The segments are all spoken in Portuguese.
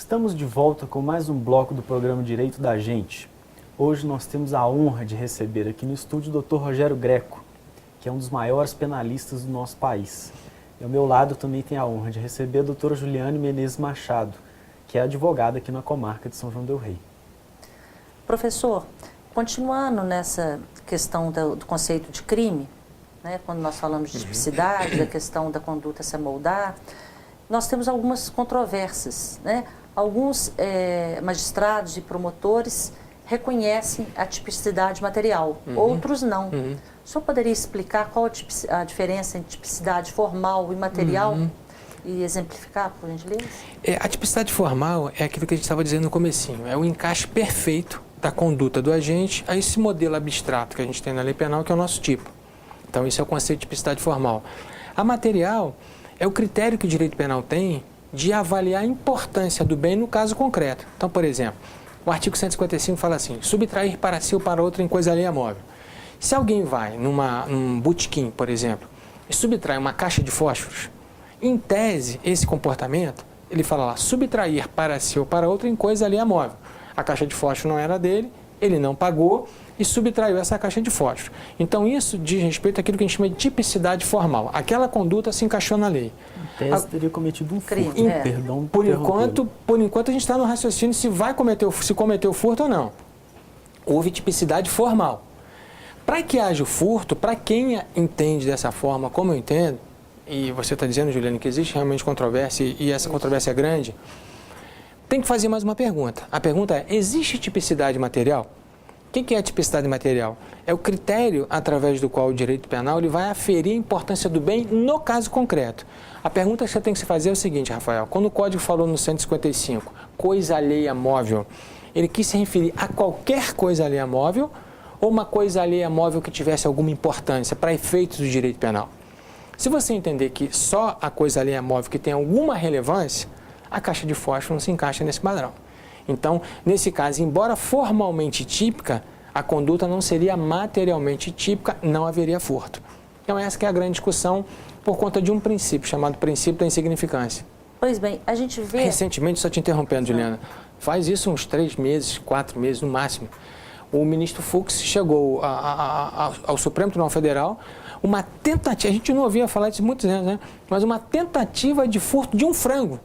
Estamos de volta com mais um bloco do programa Direito da Gente. Hoje nós temos a honra de receber aqui no estúdio o Dr. Rogério Greco, que é um dos maiores penalistas do nosso país. E ao meu lado também tem a honra de receber a doutora Juliane Menezes Machado, que é advogada aqui na comarca de São João del Rei. Professor, continuando nessa questão do conceito de crime, né, quando nós falamos de tipicidade, da questão da conduta se amoldar, nós temos algumas controvérsias, né? Alguns magistrados e promotores reconhecem a tipicidade material, outros não. O senhor poderia explicar qual a diferença entre tipicidade formal e material e exemplificar, por gentileza? A tipicidade formal é aquilo que a gente estava dizendo no comecinho, é o encaixe perfeito da conduta do agente a esse modelo abstrato que a gente tem na lei penal, que é o nosso tipo. Então, esse é o conceito de tipicidade formal. A material é o critério que o direito penal tem de avaliar a importância do bem no caso concreto. Então, por exemplo, o artigo 155 fala assim, subtrair para si ou para outro em coisa alheia móvel. Se alguém vai num botequim, por exemplo, e subtrai uma caixa de fósforos, em tese, esse comportamento, ele fala lá, subtrair para si ou para outro em coisa alheia móvel. A caixa de fósforo não era dele, ele não pagou e subtraiu essa caixa de fósforo. Então, isso diz respeito àquilo que a gente chama de tipicidade formal. Aquela conduta se encaixou na lei. Em tese, teria cometido um furto. Perdão, por enquanto, a gente está no raciocínio se cometeu furto ou não. Houve tipicidade formal. Para que haja o furto, para quem entende dessa forma, como eu entendo, e você está dizendo, Juliane, que existe realmente controvérsia e essa controvérsia é grande, tem que fazer mais uma pergunta. A pergunta é, existe tipicidade material? O que é a tipicidade material? É o critério através do qual o direito penal ele vai aferir a importância do bem no caso concreto. A pergunta que você tem que se fazer é o seguinte, Rafael, quando o Código falou no 155, coisa alheia móvel, ele quis se referir a qualquer coisa alheia móvel ou uma coisa alheia móvel que tivesse alguma importância para efeitos do direito penal? Se você entender que só a coisa alheia móvel que tem alguma relevância, a caixa de fósforo não se encaixa nesse padrão. Então, nesse caso, embora formalmente típica, a conduta não seria materialmente típica, não haveria furto. Então, essa que é a grande discussão por conta de um princípio, chamado princípio da insignificância. Pois bem, a gente vê... Recentemente, só te interrompendo, Juliana, faz isso uns 3 meses, 4 meses no máximo, o ministro Fux chegou ao Supremo Tribunal Federal, uma tentativa, a gente não ouvia falar disso há muitos anos, né? Mas uma tentativa de furto de um frango.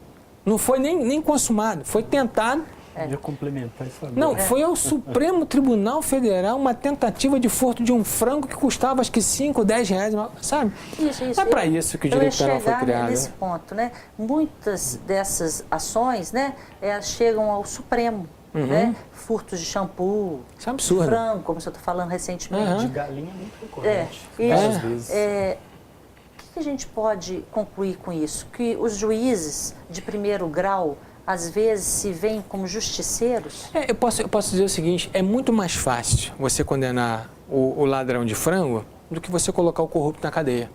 Não foi nem consumado, foi tentado. Ia complementar isso agora. Não, foi ao Supremo Tribunal Federal uma tentativa de furto de um frango que custava acho que 5, 10 reais, sabe? Isso. É para isso que o direito penal foi criado. Nesse ponto, né? Muitas dessas ações, né, elas chegam ao Supremo. Né? Furtos de shampoo, isso é absurdo. Frango, como você está falando recentemente. De galinha muito recorrente. Várias vezes. O que a gente pode concluir com isso? Que os juízes de primeiro grau, às vezes, se veem como justiceiros? Eu posso dizer o seguinte, é muito mais fácil você condenar o ladrão de frango do que você colocar o corrupto na cadeia.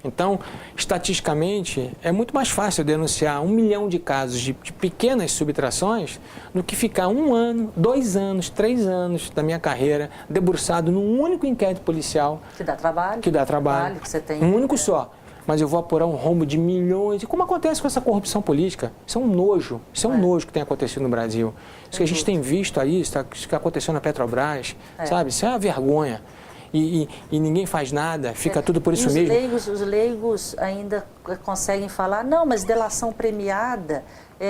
Então, estatisticamente, é muito mais fácil denunciar 1 milhão de casos de pequenas subtrações do que ficar 1 ano, 2 anos, 3 anos da minha carreira debruçado num único inquérito policial. Que dá trabalho. Que dá trabalho. Que você tem. Um único só. Mas eu vou apurar um rombo de milhões. E como acontece com essa corrupção política? Isso é um nojo. Isso é um nojo que tem acontecido no Brasil. Isso que a gente tem visto aí, isso que aconteceu na Petrobras, sabe? Isso é uma vergonha. E ninguém faz nada, fica tudo por isso mesmo. Os leigos ainda conseguem falar, não, mas delação premiada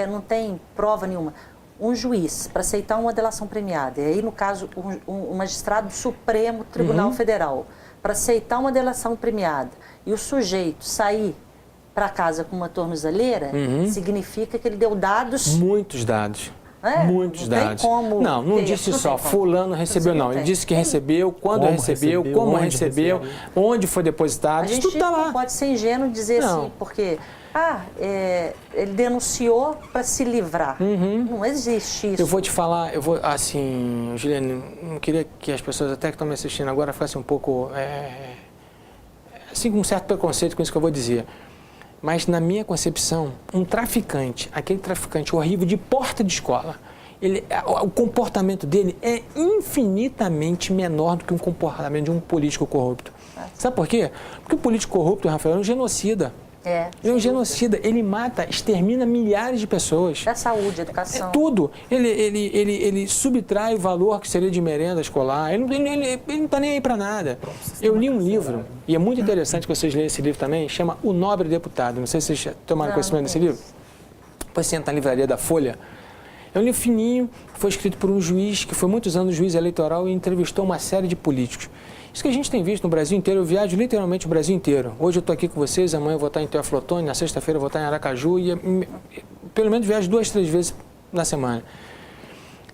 não tem prova nenhuma. Um juiz, para aceitar uma delação premiada, e aí no caso um magistrado do Supremo Tribunal Federal, para aceitar uma delação premiada e o sujeito sair para casa com uma tornozeleira, significa que ele deu dados... Muitos dados. Muitos dados. Não disse só, fulano recebeu, não. Ele disse que recebeu, quando recebeu, como recebeu, onde foi depositado, isso tudo está lá. Não pode ser ingênuo dizer assim, porque ele denunciou para se livrar. Não existe isso. Eu vou te falar, assim, Juliane, não queria que as pessoas até que estão me assistindo agora ficassem um pouco, assim, com um certo preconceito com isso que eu vou dizer. Mas, na minha concepção, um traficante, aquele traficante horrível de porta de escola, o comportamento dele é infinitamente menor do que um comportamento de um político corrupto. Sabe por quê? Porque o político corrupto, Rafael, é um genocida. Ele é um genocida, ele mata, extermina milhares de pessoas. Da saúde, educação. Tudo. Ele subtrai o valor que seria de merenda escolar, ele não está nem aí para nada. Eu li um livro, e é muito interessante que vocês leiam esse livro também, chama O Nobre Deputado. Não sei se vocês tomaram conhecimento desse livro. Depois você entra na livraria da Folha. É um livro fininho, foi escrito por um juiz, que foi muitos anos juiz eleitoral e entrevistou uma série de políticos. Isso que a gente tem visto no Brasil inteiro, eu viajo literalmente o Brasil inteiro. Hoje eu estou aqui com vocês, amanhã eu vou estar em Teófilo Otoni, na sexta-feira eu vou estar em Aracaju, e pelo menos viajo 2, 3 vezes na semana.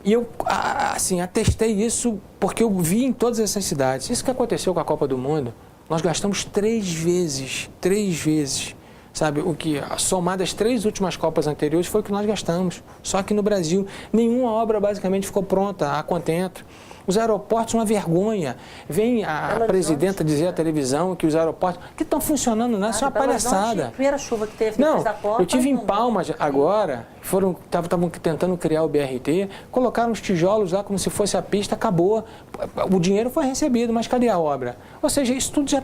E eu, assim, atestei isso porque eu vi em todas essas cidades. Isso que aconteceu com a Copa do Mundo, nós gastamos 3 vezes, sabe, o que, somado às 3 últimas Copas anteriores, foi o que nós gastamos. Só que no Brasil, nenhuma obra basicamente ficou pronta, a contento. Os aeroportos, uma vergonha. Vem a presidenta dizer à televisão que os aeroportos que estão funcionando, não é só uma palhaçada. A primeira chuva que teve depois da Copa... Eu tive em Palmas agora, estavam tentando criar o BRT, colocaram os tijolos lá como se fosse a pista, acabou. O dinheiro foi recebido, mas cadê a obra? Ou seja, isso tudo já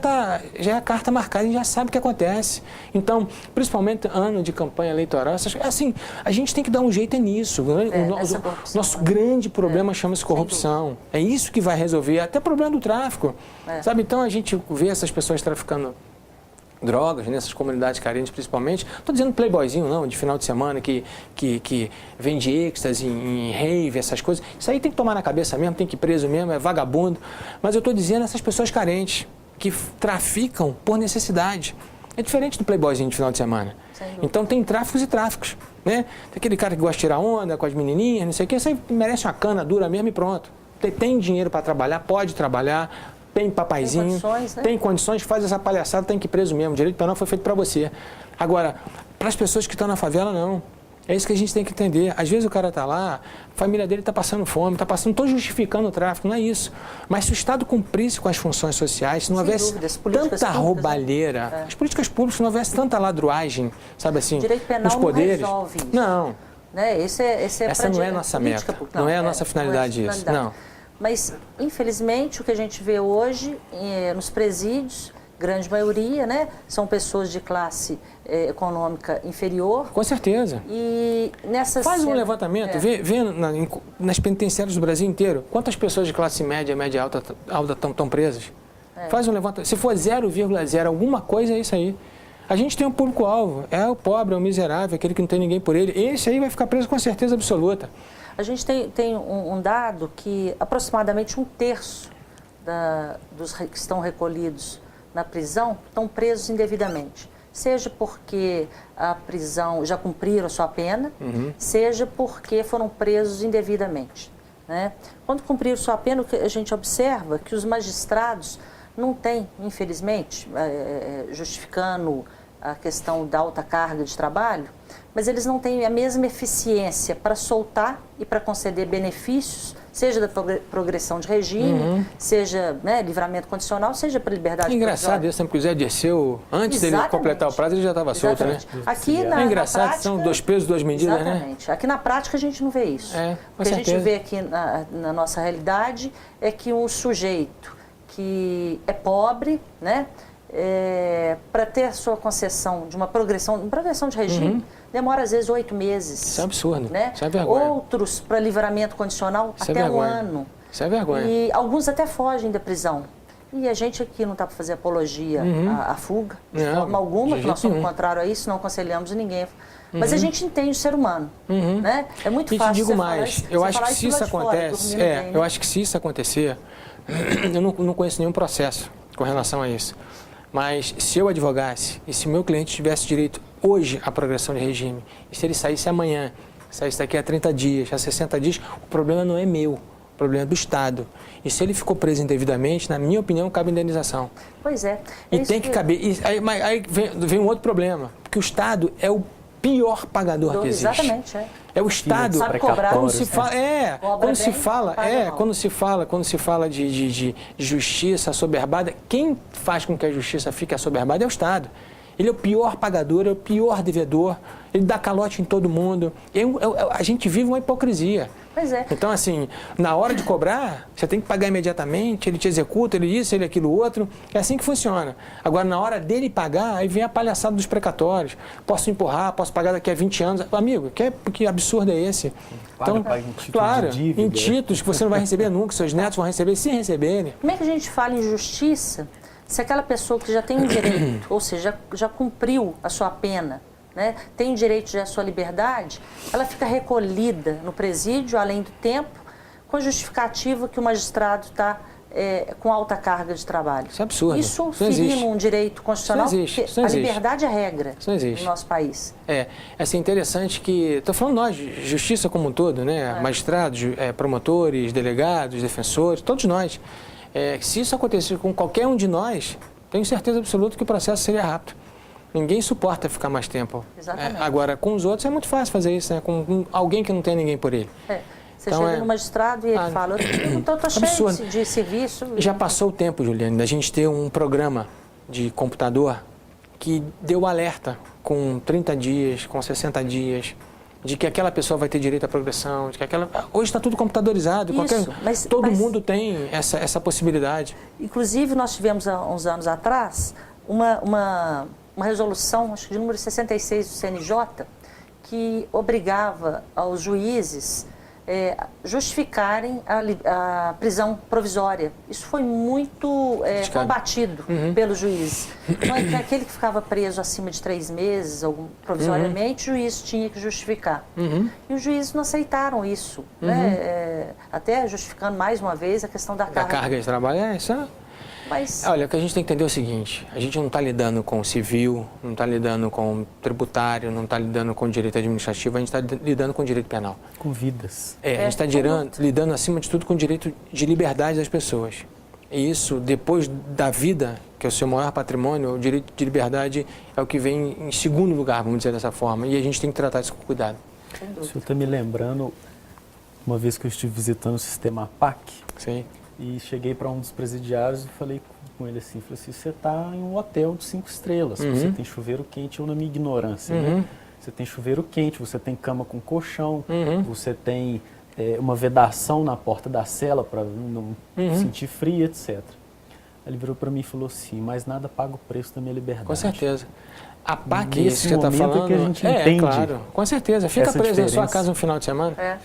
é a carta marcada, a gente já sabe o que acontece. Então, principalmente ano de campanha eleitoral, assim, a gente tem que dar um jeito nisso. O nosso grande problema chama-se corrupção. É isso que vai resolver, até o problema do tráfico. Sabe, então a gente vê essas pessoas traficando drogas nessas comunidades carentes principalmente. Estou dizendo playboyzinho não, de final de semana que vende êxtase em rave, essas coisas. Isso aí tem que tomar na cabeça mesmo, tem que ir preso mesmo, é vagabundo. Mas eu estou dizendo essas pessoas carentes que traficam por necessidade. É diferente do playboyzinho de final de semana. Então tem tráficos e tráficos, né? Tem aquele cara que gosta de tirar onda com as menininhas, não sei o que, isso aí merece uma cana dura mesmo e pronto. Tem dinheiro para trabalhar, pode trabalhar, tem papaizinho, tem condições, né? Tem condições, faz essa palhaçada, tem que ir preso mesmo. O direito penal foi feito para você. Agora, para as pessoas que estão na favela, não. É isso que a gente tem que entender. Às vezes o cara está lá, a família dele está passando fome, não estou justificando o tráfico, não é isso. Mas se o Estado cumprisse com as funções sociais, se não houvesse tanta roubalheira, né? As políticas públicas, se não houvesse tanta ladruagem, sabe assim, nos poderes... Não resolve isso. Não. Né? Essa não é a nossa meta, não é a nossa finalidade isso, não. Mas, infelizmente, o que a gente vê hoje nos presídios, grande maioria, né, são pessoas de classe econômica inferior. Com certeza. E Faz um levantamento, vê nas penitenciárias do Brasil inteiro, quantas pessoas de classe média alta estão presas. Faz um levantamento. Se for 0,0 alguma coisa, é isso aí. A gente tem um público-alvo, é o pobre, é o miserável, aquele que não tem ninguém por ele. Esse aí vai ficar preso com certeza absoluta. A gente tem um dado que aproximadamente 1/3 dos que estão recolhidos na prisão estão presos indevidamente. Seja porque a prisão já cumpriram a sua pena, seja porque foram presos indevidamente. Né? Quando cumpriram sua pena, a gente observa que os magistrados não têm, infelizmente, justificando a questão da alta carga de trabalho, mas eles não têm a mesma eficiência para soltar e para conceder benefícios, seja da progressão de regime, seja livramento condicional, seja para liberdade provisória. Engraçado isso, porque o Zé Dirceu, antes dele completar o prazo, ele já estava solto, né? Aqui é engraçado, prática, são 2 pesos, 2 medidas, exatamente. Né? Aqui na prática a gente não vê isso. O que a gente vê aqui na nossa realidade é que um sujeito que é pobre, né? Para ter a sua concessão de uma progressão de regime, demora às vezes 8 meses. Isso é absurdo, né? Isso é vergonha. Outros para livramento condicional isso até é um ano. Isso é vergonha. E alguns até fogem da prisão. E a gente aqui não está para fazer apologia à fuga, de forma alguma, que nós somos contrário a isso, não aconselhamos ninguém. Mas a gente entende o ser humano, né? É muito fácil. E te digo mais, eu acho que se isso acontece, eu acho que se isso acontecer, eu não conheço nenhum processo com relação a isso. Mas se eu advogasse e se meu cliente tivesse direito hoje à progressão de regime, e se ele saísse amanhã, saísse daqui a 30 dias, a 60 dias, o problema não é meu, o problema é do Estado. E se ele ficou preso indevidamente, na minha opinião, cabe indenização. Pois é. E tem que caber. Aí vem um outro problema, porque o Estado é o pior pagador que existe. Exatamente, É o Estado. Sabe cobrar, quando se fala, quando se fala de justiça assoberbada, quem faz com que a justiça fique assoberbada é o Estado. Ele é o pior pagador, é o pior devedor, ele dá calote em todo mundo. A gente vive uma hipocrisia. Pois é. Então, assim, na hora de cobrar, você tem que pagar imediatamente, ele te executa, ele isso, ele aquilo, outro. É assim que funciona. Agora, na hora dele pagar, aí vem a palhaçada dos precatórios. Posso empurrar, posso pagar daqui a 20 anos. Amigo, que absurdo é esse? Então, paga em título claro, de dívida. em títulos que você não vai receber nunca, seus netos vão receber se receberem. Como é que a gente fala em justiça se aquela pessoa que já tem um direito, ou seja, já cumpriu a sua pena, né, tem direito à sua liberdade, ela fica recolhida no presídio, além do tempo, com a justificativa que o magistrado está com alta carga de trabalho. Isso é absurdo. Isso não existe. ferindo um direito constitucional, Isso não existe. porque Isso não a existe. liberdade é regra Isso não existe. no nosso país. É assim, interessante que, estou falando nós, justiça como um todo, né? Magistrados, promotores, delegados, defensores, todos nós. Se isso acontecer com qualquer um de nós, tenho certeza absoluta que o processo seria rápido. Ninguém suporta ficar mais tempo. Exatamente. Agora, com os outros é muito fácil fazer isso, né? Com alguém que não tem ninguém por ele. Você Então, chega no magistrado e ele fala, eu estou cheio absurdo. de serviço. Já passou o tempo, Juliane, da gente ter um programa de computador que deu alerta com 30 dias, com 60 dias, de que aquela pessoa vai ter direito à progressão, de que aquela... Hoje está tudo computadorizado, todo mundo tem essa possibilidade. Inclusive, nós tivemos há uns anos atrás uma resolução, acho que de número 66 do CNJ, que obrigava aos juízes justificarem a prisão provisória. Isso foi muito combatido pelos juízes. Então, aquele que ficava preso acima de 3 meses, provisoriamente, o juiz tinha que justificar. E os juízes não aceitaram isso, né? Até justificando mais uma vez a questão da carga de trabalho. Isso Mas... Olha, o que a gente tem que entender é o seguinte, a gente não está lidando com o civil, não está lidando com o tributário, não está lidando com o direito administrativo, a gente está lidando com o direito penal. Com vidas. A gente está lidando, acima de tudo, com o direito de liberdade das pessoas. E isso, depois da vida, que é o seu maior patrimônio, o direito de liberdade é o que vem em segundo lugar, vamos dizer dessa forma, e a gente tem que tratar isso com cuidado. O senhor está me lembrando, uma vez que eu estive visitando o sistema APAC, Sim. E cheguei para um dos presidiários e falei com ele assim, falei assim, você está em um hotel de 5 estrelas, você tem chuveiro quente, eu na minha ignorância, né? Você tem chuveiro quente, você tem cama com colchão, você tem uma vedação na porta da cela para não sentir frio, etc. Ele virou para mim e falou assim, mas nada paga o preço da minha liberdade. Com certeza. A PAC, Nesse isso que você está momento falando, é que a gente entende. Claro, com certeza. Fica essa preso na sua diferença. casa no final de semana.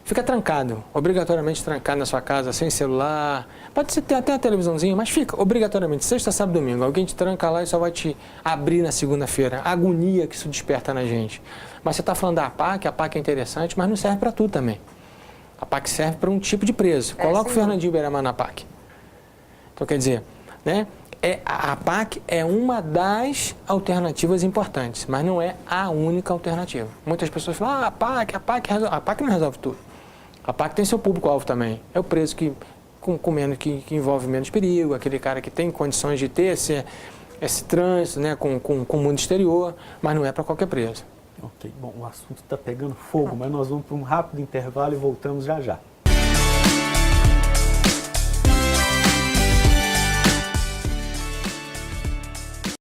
Fica trancado, obrigatoriamente trancado na sua casa, sem celular. Pode ser ter até a televisãozinha, mas fica, obrigatoriamente, sexta, sábado, domingo. Alguém te tranca lá e só vai te abrir na segunda-feira. A agonia que isso desperta na gente. Mas você está falando da APAC, a APAC é interessante, mas não serve para tudo também. A APAC serve para um tipo de preso. Coloca o Fernandinho Beiramar na APAC. Então, quer dizer, né? A APAC é uma das alternativas importantes, mas não é a única alternativa. Muitas pessoas falam, a APAC não resolve tudo. A APAC tem seu público-alvo também. É o preso que envolve menos perigo, aquele cara que tem condições de ter esse trânsito, né, com o mundo exterior, mas não é para qualquer preso. Ok, bom, o assunto está pegando fogo, mas nós vamos para um rápido intervalo e voltamos já já.